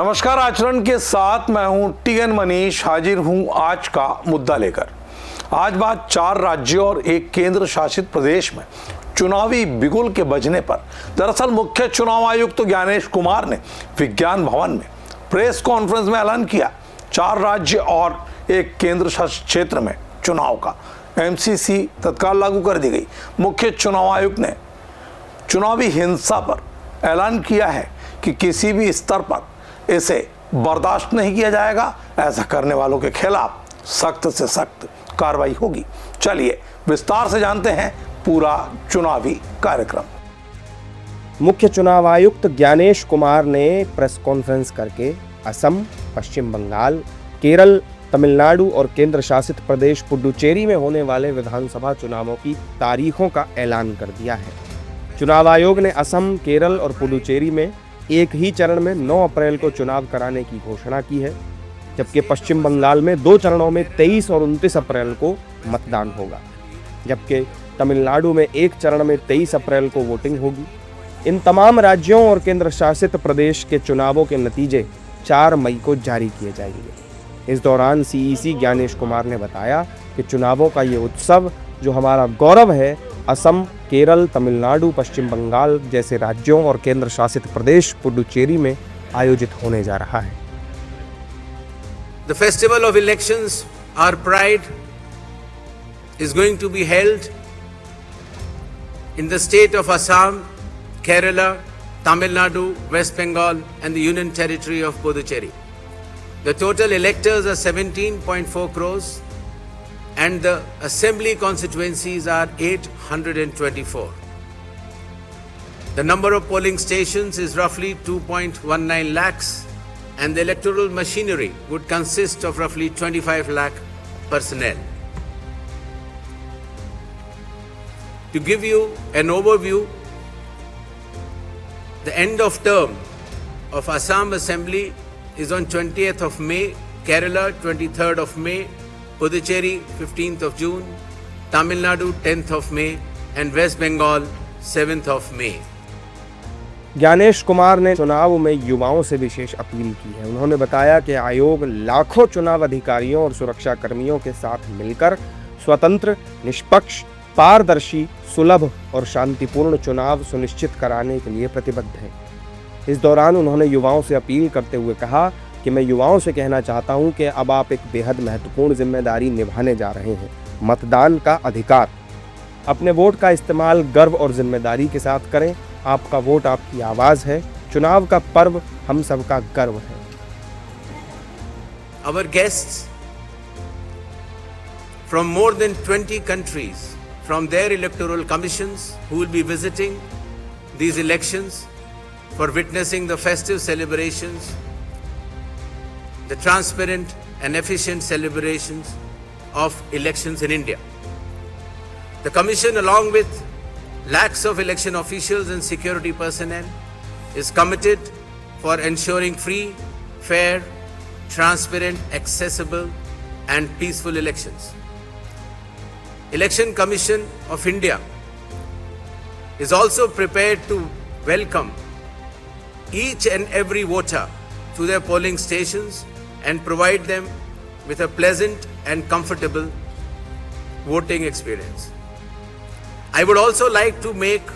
नमस्कार। आचरण के साथ मैं हूं टीएन मनीष, हाजिर हूं आज का मुद्दा लेकर। आज बात 4 राज्यों और एक केंद्र शासित प्रदेश में चुनावी बिगुल के बजने पर। दरअसल मुख्य चुनाव आयुक्त ज्ञानेश कुमार ने विज्ञान भवन में प्रेस कॉन्फ्रेंस में ऐलान किया 4 राज्य और एक केंद्र शासित क्षेत्र में चुनाव का एमसीसी तत्काल लागू कर दी गई। मुख्य चुनाव आयुक्त ने चुनावी हिंसा पर ऐलान किया है कि किसी भी स्तर पर इसे बर्दाश्त नहीं किया जाएगा। ऐसा करने वालों के खिलाफ सख्त से सख्त कार्रवाई होगी। चलिए विस्तार से जानते हैं पूरा चुनावी कार्यक्रम। मुख्य चुनाव आयुक्त ज्ञानेश कुमार ने प्रेस कॉन्फ्रेंस करके असम, पश्चिम बंगाल, केरल, तमिलनाडु और केंद्र शासित प्रदेश पुडुचेरी में होने वाले विधानसभा चुनावों की तारीखों का ऐलान कर दिया है। चुनाव आयोग ने असम, केरल और पुडुचेरी में एक ही चरण में 9 अप्रैल को चुनाव कराने की घोषणा की है, जबकि पश्चिम बंगाल में 2 चरणों में 23 और 29 अप्रैल को मतदान होगा, जबकि तमिलनाडु में एक चरण में 23 अप्रैल को वोटिंग होगी। इन तमाम राज्यों और केंद्र शासित प्रदेश के चुनावों के नतीजे 4 मई को जारी किए जाएंगे। इस दौरान सीईसी ज्ञानेश कुमार ने बताया कि चुनावों का ये उत्सव जो हमारा गौरव है, असम, केरल, तमिलनाडु, पश्चिम बंगाल जैसे राज्यों और केंद्र शासित प्रदेश पुडुचेरी में आयोजित होने जा रहा है। The festival of elections, our pride, is going to be held in the state of Assam, Kerala, Tamil Nadu, West Bengal and the Union Territory of Puducherry. The total electors are 17.4 crores and the assembly constituencies are 824. The number of polling stations is roughly 2.19 lakhs and the electoral machinery would consist of roughly 25 lakh personnel. To give you an overview, the end of term of Assam Assembly is on 20th of May, Kerala 23rd of May, Puducherry 15th of June, Tamil Nadu 10th of May and West Bengal 7th of May. Gyanesh Kumar ने चुनाव में युवाओं से विशेष appeal की है। उन्होंने बताया कि आयोग लाखों चुनाव अधिकारियों और सुरक्षा कर्मियों के साथ मिलकर स्वतंत्र, निष्पक्ष, पारदर्शी, सुलभ और शांतिपूर्ण चुनाव सुनिश्चित कराने के लिए प्रतिबद्ध है। इस दौरान उन्होंने युवाओं से अपील करते हुए कहा कि मैं युवाओं से कहना चाहता हूं कि अब आप एक बेहद महत्वपूर्ण जिम्मेदारी निभाने जा रहे हैं, मतदान का अधिकार। अपने वोट का इस्तेमाल गर्व और जिम्मेदारी के साथ करें। आपका वोट आपकी आवाज़ है। चुनाव का पर्व हम सबका गर्व है। Our guests from more than 20 countries from their electoral commissions who will be visiting these elections for witnessing the festive celebrations, the transparent and efficient celebrations of elections in India. The Commission, along with lakhs of election officials and security personnel, is committed for ensuring free, fair, transparent, accessible and peaceful elections. Election Commission of India is also prepared to welcome each and every voter to their polling stations and provide them with a pleasant and comfortable voting experience. I would also like to make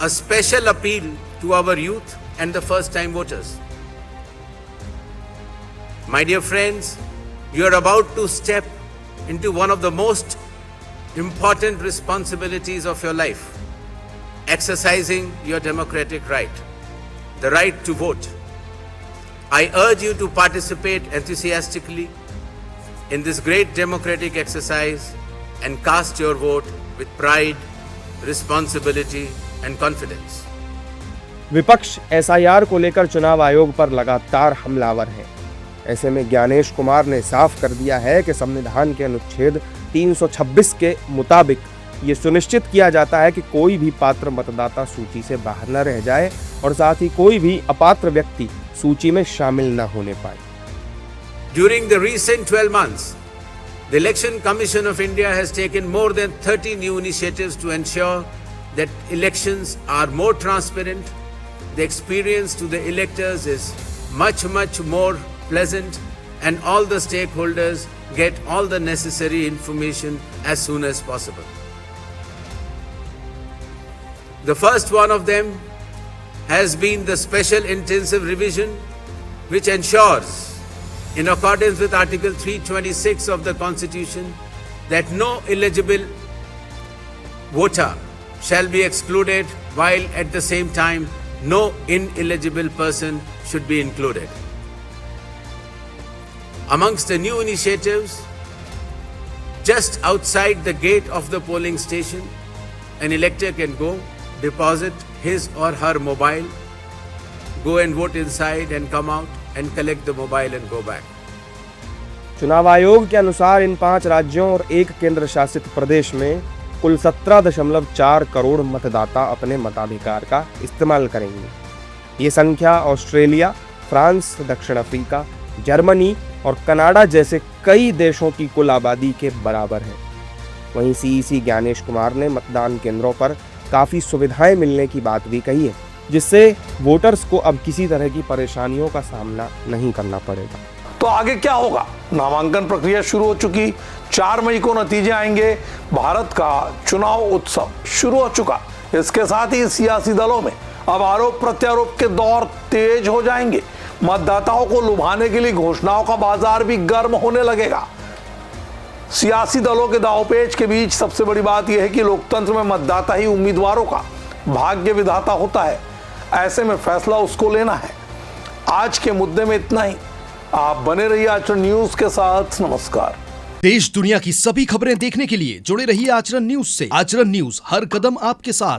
a special appeal to our youth and the first-time voters. My dear friends, you are about to step into one of the most important responsibilities of your life, exercising your democratic right, the right to vote. I urge you to participate enthusiastically in this great democratic exercise and cast your vote with pride, responsibility and confidence. विपक्ष SIR को लेकर चुनाव आयोग पर लगातार हमलावर है। ऐसे में ज्ञानेश कुमार ने साफ कर दिया है कि संविधान के अनुच्छेद 326 के मुताबिक ये सुनिश्चित किया जाता है कि कोई भी पात्र मतदाता सूची से बाहर न रह जाए और साथ ही कोई भी अपात्र व्यक्ति सूची में शामिल न होने पाए। During the recent 12 months, the Election Commission of India has taken more than 30 new initiatives to ensure that elections are more transparent, the experience to the electors is much more pleasant, and all the stakeholders get all the necessary information as soon as possible. The first one of them has been the special intensive revision, which ensures, in accordance with Article 326 of the Constitution, that no eligible voter shall be excluded, while at the same time no ineligible person should be included. Amongst the new initiatives, just outside the gate of the polling station, an elector can go, deposit his or her mobile, go and vote inside and come out and collect the mobile and go back. चुनाव आयोग के अनुसार इन 5 राज्यों और 1 केंद्र शासित प्रदेश में कुल 17.4 करोड़ मतदाता अपने मताधिकार का इस्तेमाल करेंगे। ये संख्या ऑस्ट्रेलिया, फ्रांस, दक्षिण अफ्रीका, जर्मनी और कनाडा जैसे कई देशों की कुल आबादी के बराबर है। वहीं सीईसी ज्ञानेश कुमार ने मतदान केंद्रों पर काफ़ी सुविधाएं मिलने की बात भी कही है, जिससे वोटर्स को अब किसी तरह की परेशानियों का सामना नहीं करना पड़ेगा। तो आगे क्या होगा? नामांकन प्रक्रिया शुरू हो चुकी, 4 मई को नतीजे आएंगे। भारत का चुनाव उत्सव शुरू हो चुका। इसके साथ ही सियासी दलों में अब आरोप प्रत्यारोप के दौर तेज हो जाएंगे। मतदाताओं को लुभाने के लिए घोषणाओं का बाजार भी गर्म होने लगेगा। सियासी दलों के दांवपेच के बीच सबसे बड़ी बात यह है कि लोकतंत्र में मतदाता ही उम्मीदवारों का भाग्य विधाता होता है। ऐसे में फैसला उसको लेना है। आज के मुद्दे में इतना ही। आप बने रहिए आचरण न्यूज के साथ। नमस्कार। देश दुनिया की सभी खबरें देखने के लिए जुड़े रहिए आचरण न्यूज से। आचरण न्यूज, हर कदम आपके साथ।